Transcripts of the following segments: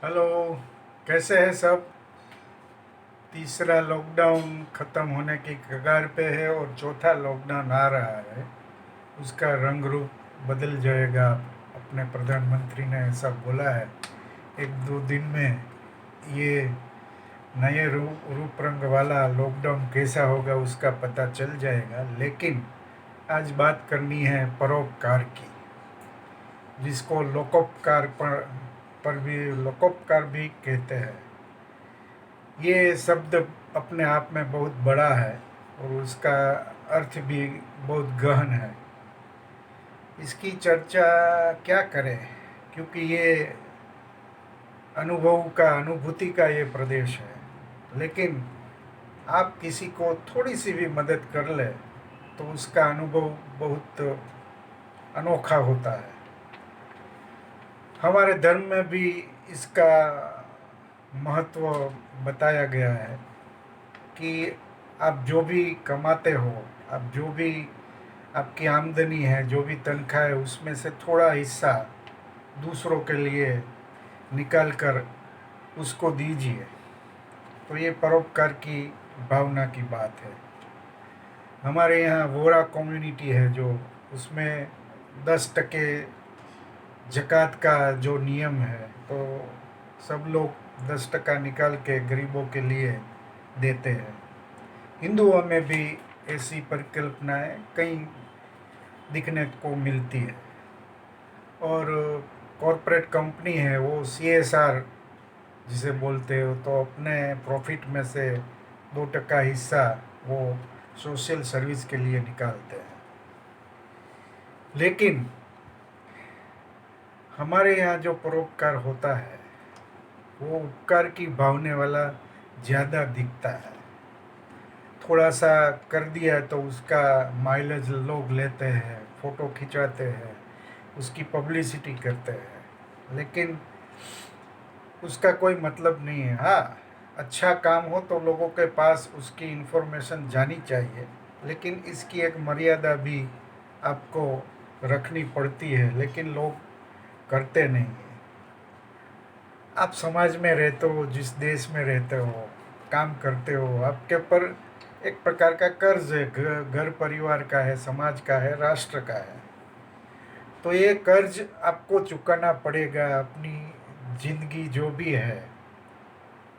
Hello. कैसे हैं सब? तीसरा लॉकडाउन ख़त्म होने की कगार पे है और चौथा लॉकडाउन आ रहा है। उसका रंग रूप बदल जाएगा। अपने प्रधानमंत्री ने ऐसा बोला है। एक दो दिन में ये नए रूप रंग वाला लॉकडाउन कैसा होगा उसका पता चल जाएगा। लेकिन आज बात करनी है परोपकार की, जिसको लोकोपकार भी कहते हैं। ये शब्द अपने आप में बहुत बड़ा है और उसका अर्थ भी बहुत गहन है। इसकी चर्चा क्या करें, क्योंकि ये अनुभूति का ये प्रदेश है। लेकिन आप किसी को थोड़ी सी भी मदद कर ले तो उसका अनुभव बहुत अनोखा होता है। हमारे धर्म में भी इसका महत्व बताया गया है कि आप जो भी कमाते हो, आप जो भी आपकी आमदनी है, जो भी तनख्वाह है, उसमें से थोड़ा हिस्सा दूसरों के लिए निकाल कर उसको दीजिए। तो ये परोपकार की भावना की बात है। हमारे यहाँ वोरा कम्युनिटी है जो, उसमें 10% ज़कात का जो नियम है, तो सब लोग 10% निकाल के गरीबों के लिए देते हैं। हिंदुओं में भी ऐसी परिकल्पनाएं कई दिखने को मिलती है। और कॉरपोरेट कंपनी है वो CSR जिसे बोलते हो, तो अपने प्रॉफिट में से 2% हिस्सा वो सोशल सर्विस के लिए निकालते हैं। लेकिन हमारे यहाँ जो परोपकार होता है वो उपकार की भावने वाला ज़्यादा दिखता है। थोड़ा सा कर दिया तो उसका माइलेज लोग लेते हैं, फ़ोटो खिंचाते हैं, उसकी पब्लिसिटी करते हैं। लेकिन उसका कोई मतलब नहीं है। हाँ, अच्छा काम हो तो लोगों के पास उसकी इन्फॉर्मेशन जानी चाहिए, लेकिन इसकी एक मर्यादा भी आपको रखनी पड़ती है। लेकिन लोग करते नहीं हैं। आप समाज में रहते हो, जिस देश में रहते हो, काम करते हो, आपके ऊपर एक प्रकार का कर्ज है। घर परिवार का है, समाज का है, राष्ट्र का है। तो ये कर्ज आपको चुकाना पड़ेगा अपनी जिंदगी जो भी है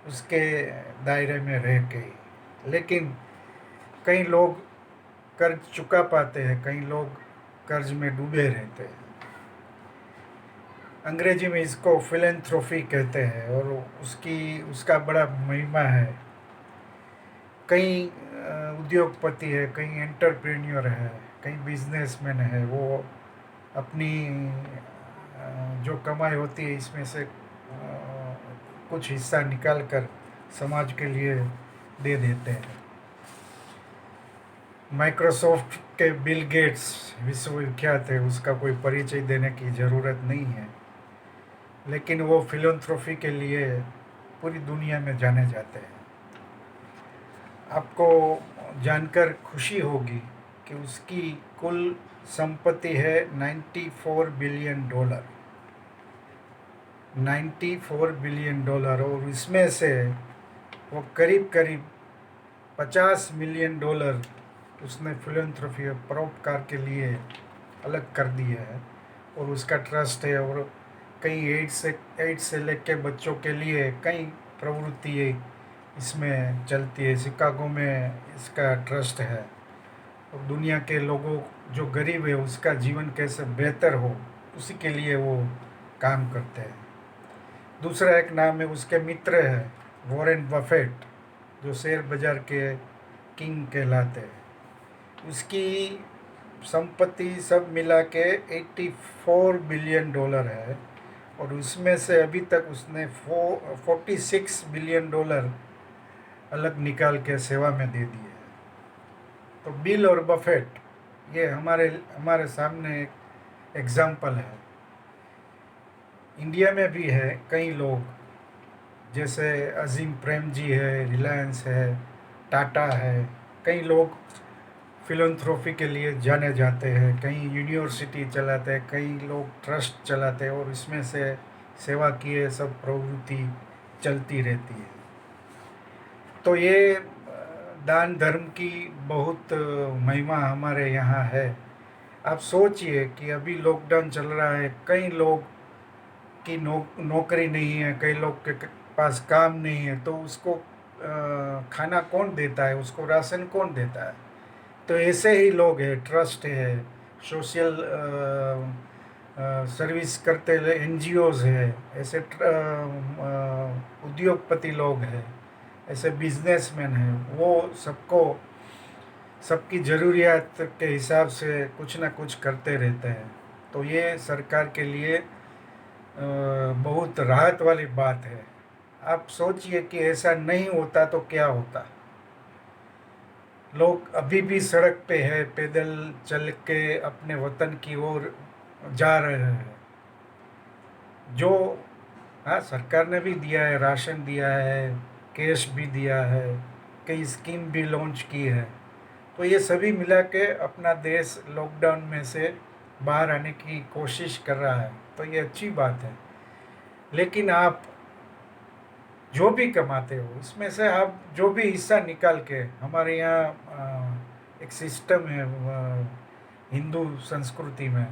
उसके दायरे में रह के। लेकिन कई लोग कर्ज चुका पाते हैं, कई लोग कर्ज में डूबे रहते हैं। अंग्रेजी में इसको फिलेंथ्रोफी कहते हैं और उसका बड़ा महिमा है। कई उद्योगपति है, कई एंटरप्रेन्योर है, कई बिजनेसमैन है, वो अपनी जो कमाई होती है इसमें से कुछ हिस्सा निकाल कर समाज के लिए दे देते हैं। माइक्रोसॉफ्ट के बिल गेट्स विश्वविख्यात है, उसका कोई परिचय देने की ज़रूरत नहीं है। लेकिन वो फिलैंथ्रोपी के लिए पूरी दुनिया में जाने जाते हैं। आपको जानकर खुशी होगी कि उसकी कुल संपत्ति है $94 बिलियन। $94 बिलियन। और इसमें से वो करीब करीब $50 मिलियन उसने फिलैंथ्रोपी परोपकार के लिए अलग कर दिए है। और उसका ट्रस्ट है। और कई एड्स से लेके बच्चों के लिए कई प्रवृत्ति इसमें चलती है। शिकागो में इसका ट्रस्ट है। और दुनिया के लोगों, जो गरीब है, उसका जीवन कैसे बेहतर हो, उसी के लिए वो काम करते हैं। दूसरा एक नाम है, उसके मित्र है वॉरेन बफेट, जो शेयर बाजार के किंग कहलाते हैं। उसकी संपत्ति सब मिला के $84 बिलियन है। और उसमें से अभी तक उसने $46 बिलियन अलग निकाल के सेवा में दे दिए। तो बिल और बफेट ये हमारे हमारे सामने एक एग्जाम्पल है। इंडिया में भी है कई लोग, जैसे अजीम प्रेम जी है, रिलायंस है, टाटा है। कई लोग फिलैंथ्रोपी के लिए जाने जाते हैं, कई यूनिवर्सिटी चलाते हैं, कई लोग ट्रस्ट चलाते हैं और इसमें से सेवाकीय सब प्रवृत्ति चलती रहती है। तो ये दान धर्म की बहुत महिमा हमारे यहाँ है। आप सोचिए कि अभी लॉकडाउन चल रहा है, कई लोग की नौकरी नहीं है, कई लोग के पास काम नहीं है, तो उसको खाना कौन देता है, उसको राशन कौन देता है? तो ऐसे ही लोग हैं, ट्रस्ट है, सोशल सर्विस करते NGOs है, ऐसे उद्योगपति लोग हैं, ऐसे बिजनेसमैन हैं, वो सबको सबकी ज़रूरियात के हिसाब से कुछ ना कुछ करते रहते हैं। तो ये सरकार के लिए बहुत राहत वाली बात है। आप सोचिए कि ऐसा नहीं होता तो क्या होता। लोग अभी भी सड़क पे है, पैदल चल के अपने वतन की ओर जा रहे हैं। जो हाँ, सरकार ने भी दिया है, राशन दिया है, कैश भी दिया है, कई स्कीम भी लॉन्च की है। तो ये सभी मिला के अपना देश लॉकडाउन में से बाहर आने की कोशिश कर रहा है, तो ये अच्छी बात है। लेकिन आप जो भी कमाते हो, इसमें से आप जो भी हिस्सा निकाल के, हमारे यहाँ एक सिस्टम है हिंदू संस्कृति में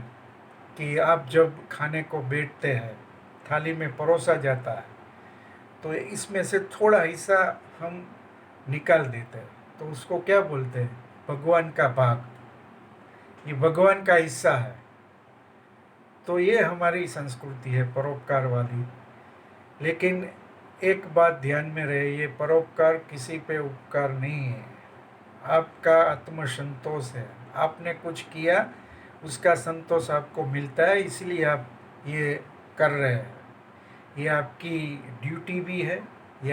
कि आप जब खाने को बैठते हैं, थाली में परोसा जाता है, तो इसमें से थोड़ा हिस्सा हम निकाल देते हैं, तो उसको क्या बोलते हैं? भगवान का भाग। ये भगवान का हिस्सा है। तो ये हमारी संस्कृति है परोपकार वाली। लेकिन एक बात ध्यान में रहे, ये परोपकार किसी पे उपकार नहीं है, आपका आत्मसंतोष है। आपने कुछ किया, उसका संतोष आपको मिलता है, इसलिए आप ये कर रहे हैं। ये आपकी ड्यूटी भी है, ये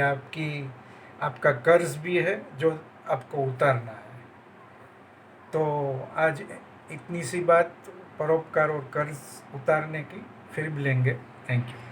आपका कर्ज भी है जो आपको उतारना है। तो आज इतनी सी बात परोपकार और कर्ज उतारने की, फिर मिलेंगे। Thank you.